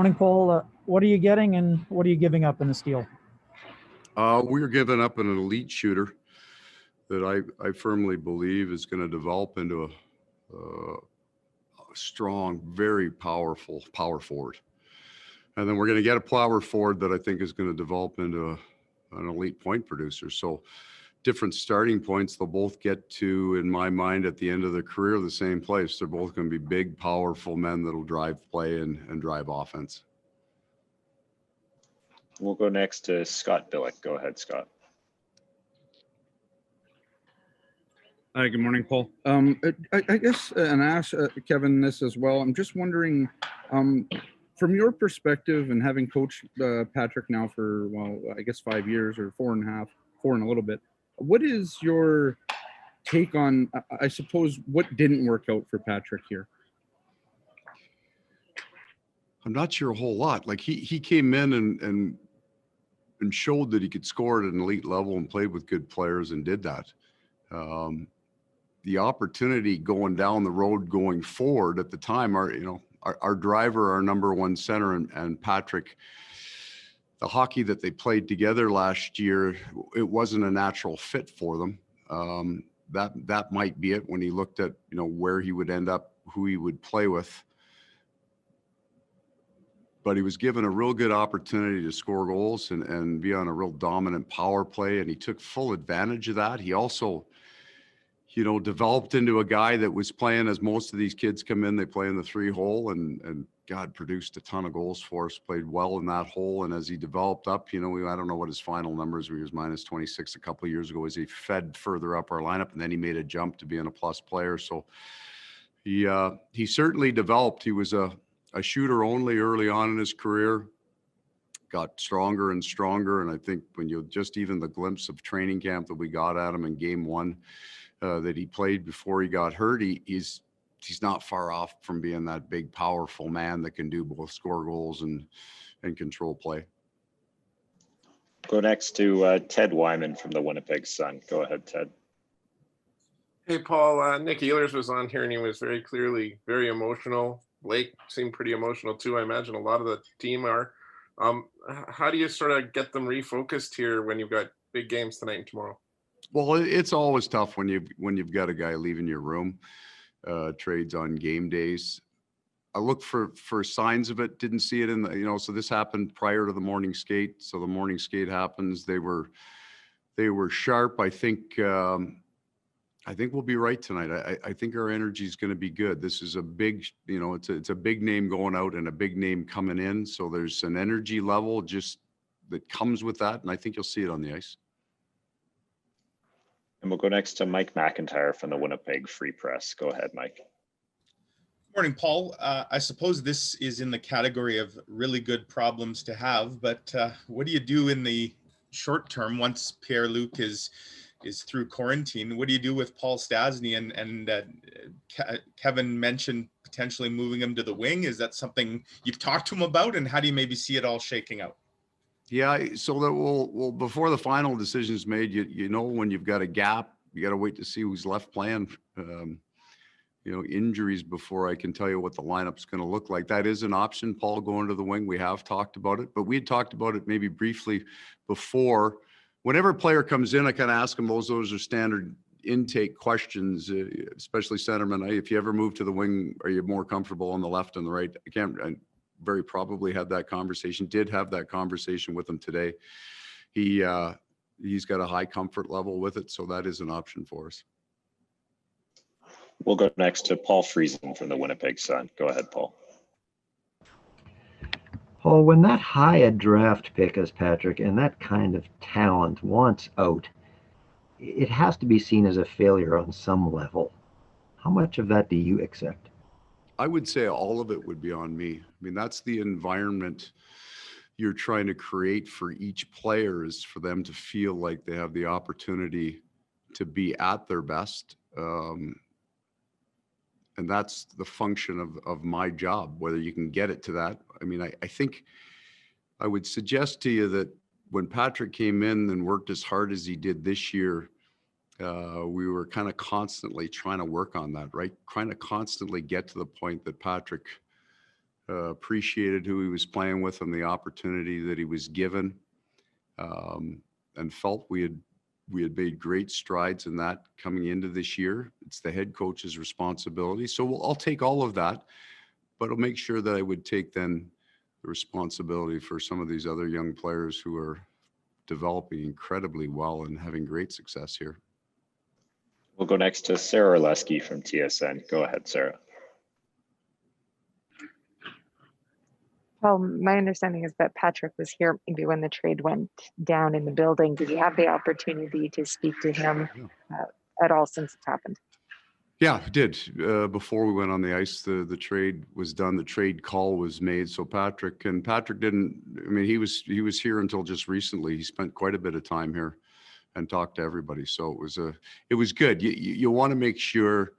morning, Paul. What are you getting and what are you giving up in the steal? We're giving up an elite shooter that I firmly believe is going to develop into a strong, very powerful power forward. And then we're going to get a power forward that I think is going to develop into an elite point producer. So different starting points, they'll both get to, in my mind, at the end of their career, the same place. They're both going to be big, powerful men that'll drive play and drive offense. We'll go next to Scott Billick. Go ahead, Scott. Hi, good morning, Paul. I guess, and I asked Kevin this as well. I'm just wondering, from your perspective and having coached Patrik now for, well, I guess 5 years or 4.5, 4 and a little bit, what is your take on, I suppose, what didn't work out for Patrik here? I'm not sure a whole lot. Like he came in and showed that he could score at an elite level and played with good players and did that. The opportunity going down the road going forward at the time, our driver, our number one center, and Patrik, the hockey that they played together last year, it wasn't a natural fit for them. That might be it when he looked at, where he would end up, who he would play with. But he was given a real good opportunity to score goals and be on a real dominant power play, and he took full advantage of that. He also, developed into a guy that was playing, as most of these kids come in, they play in the 3-hole, and God, produced a ton of goals for us, played well in that hole. And as he developed up, I don't know what his final numbers were. He was minus 26 a couple of years ago as he fed further up our lineup, and then he made a jump to being a plus player. So he certainly developed. He was a shooter only early on in his career, got stronger and stronger. And I think when even the glimpse of training camp that we got at him in game 1 that he played before he got hurt, he's not far off from being that big, powerful man that can do both score goals and control play. Go next to Ted Wyman from the Winnipeg Sun. Go ahead, Ted. Hey, Paul. Nick Ehlers was on here and he was very clearly very emotional. Blake seemed pretty emotional too. I imagine a lot of the team are. How do you sort of get them refocused here when you've got big games tonight and tomorrow? Well, it's always tough when you've got a guy leaving your room. Trades on game days. I looked for signs of it. Didn't see it in the So this happened prior to the morning skate. So the morning skate happens. They were sharp. I think we'll be right tonight. I think our energy is going to be good. This is a big, it's a big name going out and a big name coming in. So there's an energy level just that comes with that, and I think you'll see it on the ice. And we'll go next to Mike McIntyre from the Winnipeg Free Press. Go ahead, Mike. Morning, Paul. I suppose this is in the category of really good problems to have, but what do you do in the short term once Pierre-Luc is through quarantine? What do you do with Paul Stastny? And Kevin mentioned potentially moving him to the wing. Is that something you've talked to him about, and how do you maybe see it all shaking out? Yeah, so that we'll before the final decision is made, when you've got a gap, you got to wait to see who's left playing. Injuries before I can tell you what the lineup's going to look like. That is an option, Paul, going to the wing. We have talked about it, but we had talked about it maybe briefly before. Whenever a player comes in, I kind of ask them those are standard intake questions, especially centerman. If you ever move to the wing, are you more comfortable on the left and the right? I very probably had that conversation, did have that conversation with him today. He's got a high comfort level with it, so that is an option for us. We'll go next to Paul Friesen from the Winnipeg Sun. Go ahead, Paul. Paul, when that high a draft pick as Patrik and that kind of talent wants out, it has to be seen as a failure on some level. How much of that do you accept? I would say all of it would be on me. I mean, that's the environment you're trying to create for each player, is for them to feel like they have the opportunity to be at their best. And that's the function of my job, whether you can get it to that. I mean, I think I would suggest to you that when Patrik came in and worked as hard as he did this year, we were kind of constantly trying to work on that, right? Trying to constantly get to the point that Patrik appreciated who he was playing with and the opportunity that he was given, and felt we had made great strides in that coming into this year. It's the head coach's responsibility. So I'll take all of that, but I'll make sure that I would take then the responsibility for some of these other young players who are developing incredibly well and having great success here. We'll go next to Sarah Lesky from TSN. Go ahead, Sarah. Well, my understanding is that Patrik was here maybe when the trade went down in the building. Did you have the opportunity to speak to him at all since it's happened? Yeah, I did. Before we went on the ice, the trade was done. The trade call was made. So Patrik didn't, I mean, he was here until just recently. He spent quite a bit of time here and talked to everybody. So it was good. You want to make sure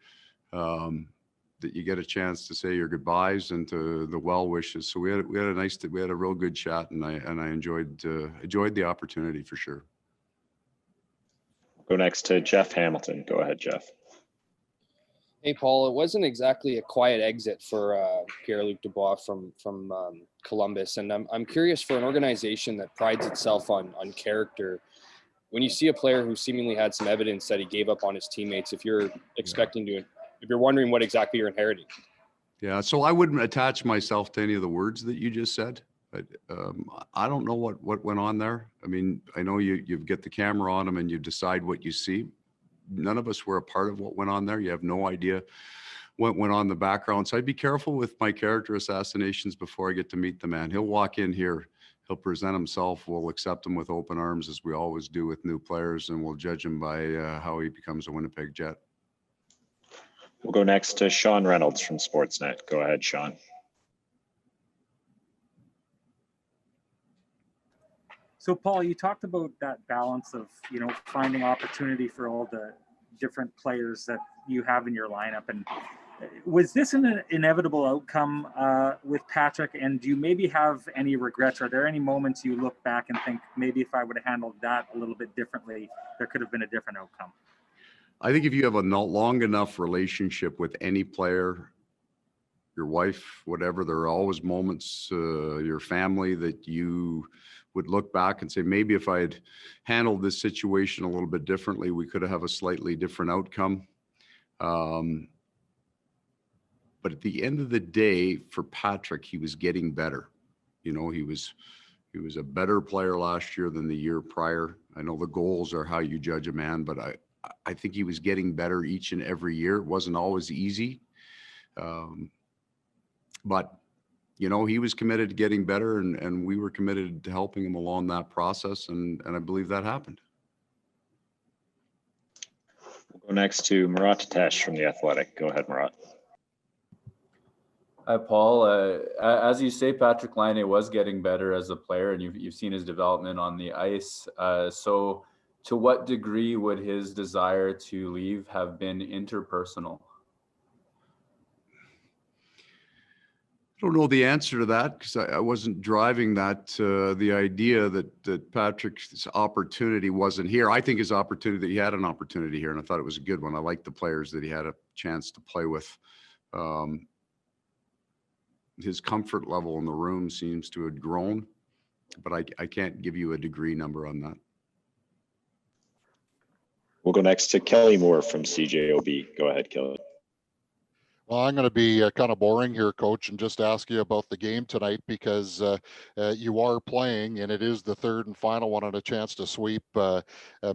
that you get a chance to say your goodbyes and to the well wishes. So we had a real good chat, and I enjoyed the opportunity for sure. Go next to Jeff Hamilton. Go ahead, Jeff. Hey, Paul, it wasn't exactly a quiet exit for Pierre-Luc Dubois from Columbus. And I'm curious, for an organization that prides itself on character, when you see a player who seemingly had some evidence that he gave up on his teammates, if you're wondering what exactly you're inheriting. Yeah, so I wouldn't attach myself to any of the words that you just said. But I don't know what went on there. I mean, I know you get the camera on him and you decide what you see. None of us were a part of what went on there. You have no idea what went on in the background. So I'd be careful with my character assassinations before I get to meet the man. He'll walk in here, he'll present himself. We'll accept him with open arms, as we always do with new players, and we'll judge him by how he becomes a Winnipeg Jet. We'll go next to Sean Reynolds from Sportsnet. Go ahead, Sean. So, Paul, you talked about that balance of, finding opportunity for all the different players that you have in your lineup. And was this an inevitable outcome with Patrik? And do you maybe have any regrets? Are there any moments you look back and think, maybe if I would have handled that a little bit differently, there could have been a different outcome? I think if you have a long enough relationship with any player, your wife, whatever, there are always moments, your family, that you would look back and say, maybe if I had handled this situation a little bit differently, we could have a slightly different outcome. But at the end of the day, for Patrik, he was getting better. He was a better player last year than the year prior. I know the goals are how you judge a man, but I think he was getting better each and every year. It wasn't always easy. But he was committed to getting better, and we were committed to helping him along that process, and I believe that happened. We'll go next to Murat Atesh from The Athletic. Go ahead, Murat. Hi, Paul. As you say, Patrik Laine was getting better as a player, and you've seen his development on the ice. So to what degree would his desire to leave have been interpersonal? I don't know the answer to that, because I wasn't driving that, the idea that Patrick's opportunity wasn't here. I think his opportunity, that he had an opportunity here, and I thought it was a good one. I liked the players that he had a chance to play with. His comfort level in the room seems to have grown, but I can't give you a degree number on that. We'll go next to Kelly Moore from CJOB. Go ahead, Kelly. Well, I'm going to be kind of boring here, Coach, and just ask you about the game tonight, because you are playing, and it is the third and final one, and a chance to sweep.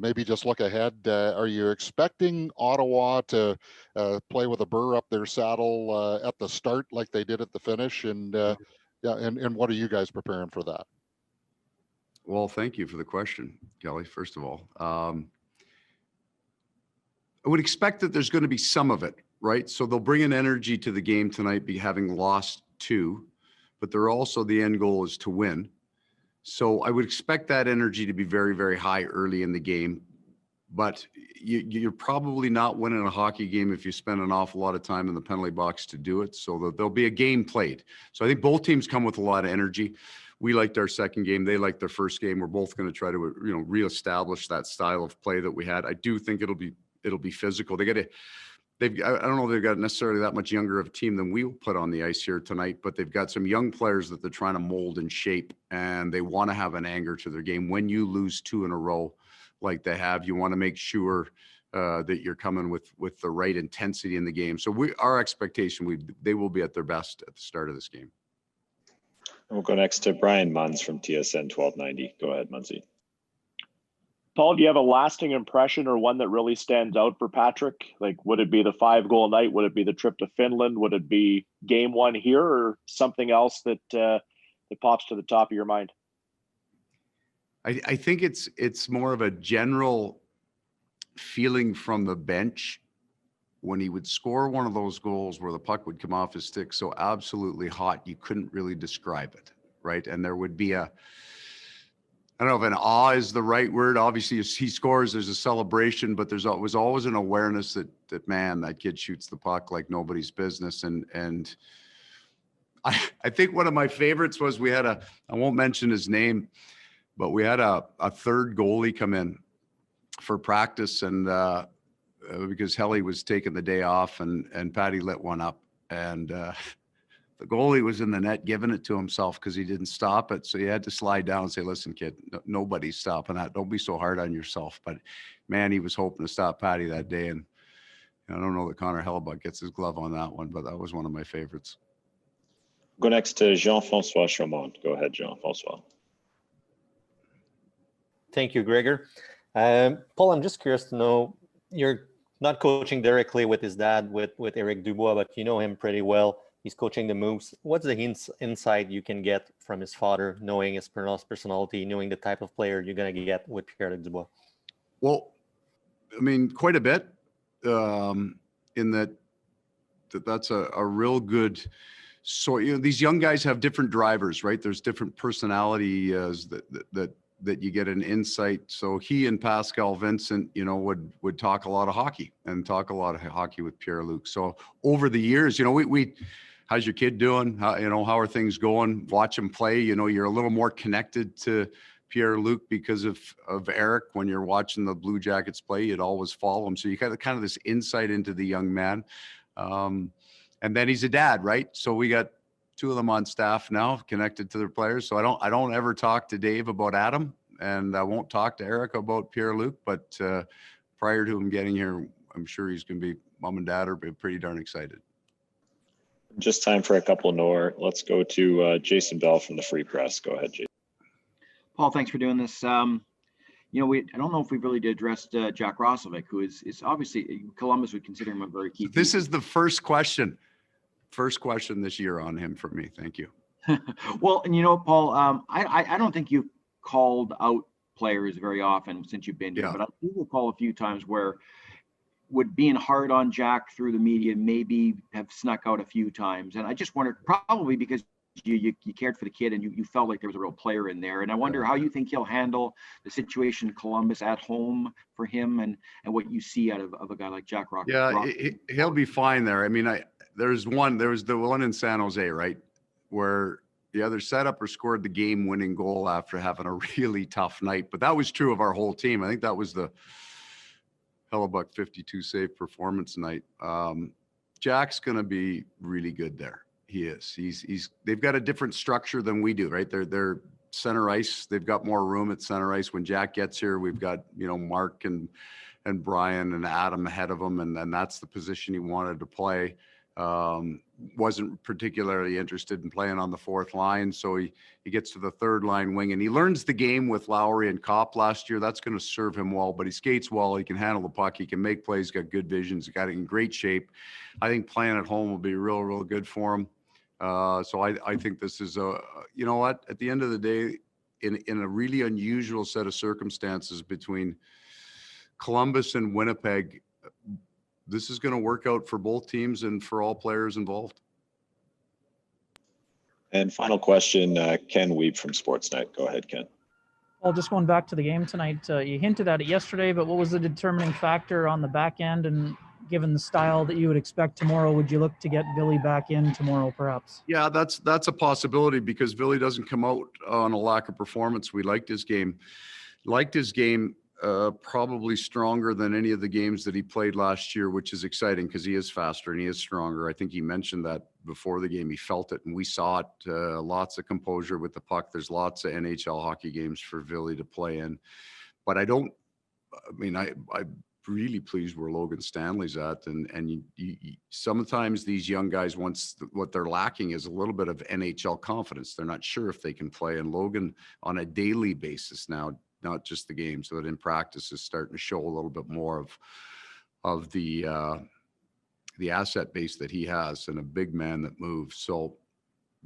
Maybe just look ahead. Are you expecting Ottawa to play with a burr up their saddle at the start like they did at the finish? And and what are you guys preparing for that? Well, thank you for the question, Kelly, first of all. I would expect that there's going to be some of it. Right. So they'll bring an energy to the game tonight, having lost 2, but they're also, the end goal is to win. So I would expect that energy to be very, very high early in the game. But you're probably not winning a hockey game if you spend an awful lot of time in the penalty box to do it. So there'll be a game played. So I think both teams come with a lot of energy. We liked our second game. They liked their first game. We're both going to try to, reestablish that style of play that we had. I do think it'll be physical. They got to. I don't know if they've got necessarily that much younger of a team than we will put on the ice here tonight, but they've got some young players that they're trying to mold and shape, and they want to have an anger to their game. When you lose 2 in a row like they have, you want to make sure that you're coming with the right intensity in the game. So our expectation, they will be at their best at the start of this game. And we'll go next to Brian Munz from TSN 1290. Go ahead, Munzie. Paul, do you have a lasting impression or one that really stands out for Patrik? Like, would it be the 5-goal night? Would it be the trip to Finland? Would it be game 1 here, or something else that that pops to the top of your mind? I think it's more of a general feeling from the bench when he would score one of those goals where the puck would come off his stick so absolutely hot you couldn't really describe it, right? And there would be I don't know if an awe is the right word. Obviously, if he scores, there's a celebration, but was always an awareness that man, that kid shoots the puck like nobody's business. And I think one of my favorites was we had I won't mention his name, but we had a third goalie come in for practice, and because Helly was taking the day off, and Patty lit one up, and the goalie was in the net giving it to himself because he didn't stop it. So he had to slide down and say, listen, kid, nobody's stopping that. Don't be so hard on yourself. But man, he was hoping to stop Patty that day. And I don't know that Connor Hellebuck gets his glove on that one, but that was one of my favorites. Go next to Jean-François Chaumont. Go ahead, Jean-François. Thank you, Gregor. Paul, I'm just curious to know, you're not coaching directly with his dad, with Eric Dubois, but you know him pretty well. He's coaching the Moose. What's the insight you can get from his father, knowing his personality, knowing the type of player you're going to get with Pierre-Luc Dubois? Well, I mean, quite a bit, in that's a real good. So, you know, these young guys have different drivers, right? There's different personality that you get an insight. So he and Pascal Vincent, you know, would talk a lot of hockey with Pierre-Luc. So over the years, you know, we how's your kid doing? How are things going? Watch him play. You know, you're a little more connected to Pierre-Luc because of Eric. When you're watching the Blue Jackets play, you'd always follow him. So you got kind of this insight into the young man. And then he's a dad, right? So we got 2 of them on staff now, connected to their players. So I don't ever talk to Dave about Adam, and I won't talk to Eric about Pierre-Luc. But prior to him getting here, I'm sure he's going to be, mom and dad are pretty darn excited. Just time for a couple more. Let's go to Jason Bell from the Free Press. Go ahead, Jason. Paul, thanks for doing this. You know, I don't know if we've really addressed Jack Roslovic, who is obviously, Columbus would consider him a very key. This is the first question this year on him for me. Thank you. Well, and you know, Paul, I don't think you've called out players very often since you've been here, but I do recall a few times where being hard on Jack through the media maybe have snuck out a few times. And I just wondered, probably because you cared for the kid and you felt like there was a real player in there. And I wonder how you think he'll handle the situation in Columbus at home for him, and what you see out of a guy like Jack Rock. Yeah, he'll be fine there. I mean, there was the one in San Jose, right, where the other set up or scored the game-winning goal after having a really tough night. But that was true of our whole team. I think that was the Hellebuck 52 save performance night. Jack's going to be really good there. He is. They've got a different structure than we do, right? They're center ice. They've got more room at center ice. When Jack gets here, we've got, you know, Mark and Brian and Adam ahead of him, and then that's the position he wanted to play. Wasn't particularly interested in playing on the 4th line, so he gets to the 3rd line wing, and he learns the game with Lowry and Kopp last year. That's going to serve him well, but he skates well. He can handle the puck. He can make plays. Got good vision. He's got it in great shape. I think playing at home will be real good for him. So I think this is you know what? At the end of the day, in a really unusual set of circumstances between Columbus and Winnipeg, this is going to work out for both teams and for all players involved. And final question, Ken Wiebe from Sportsnet. Go ahead, Ken. Well, just going back to the game tonight, you hinted at it yesterday, but what was the determining factor on the back end? And given the style that you would expect tomorrow, would you look to get Billy back in tomorrow, perhaps? Yeah, that's a possibility because Billy doesn't come out on a lack of performance. We liked his game. probably stronger than any of the games that he played last year, which is exciting because he is faster and he is stronger. I think he mentioned that before the game. He felt it and we saw it. Lots of composure with the puck. There's lots of NHL hockey games for Villy to play in. But I'm really pleased where Logan Stanley's at. And sometimes these young guys, what they're lacking is a little bit of NHL confidence. They're not sure if they can play. And Logan on a daily basis now, not just the game, so that in practice is starting to show a little bit more of the asset base that he has and a big man that moves. So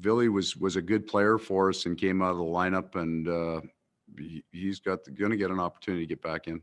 Villy was a good player for us and came out of the lineup, and he's going to get an opportunity to get back in.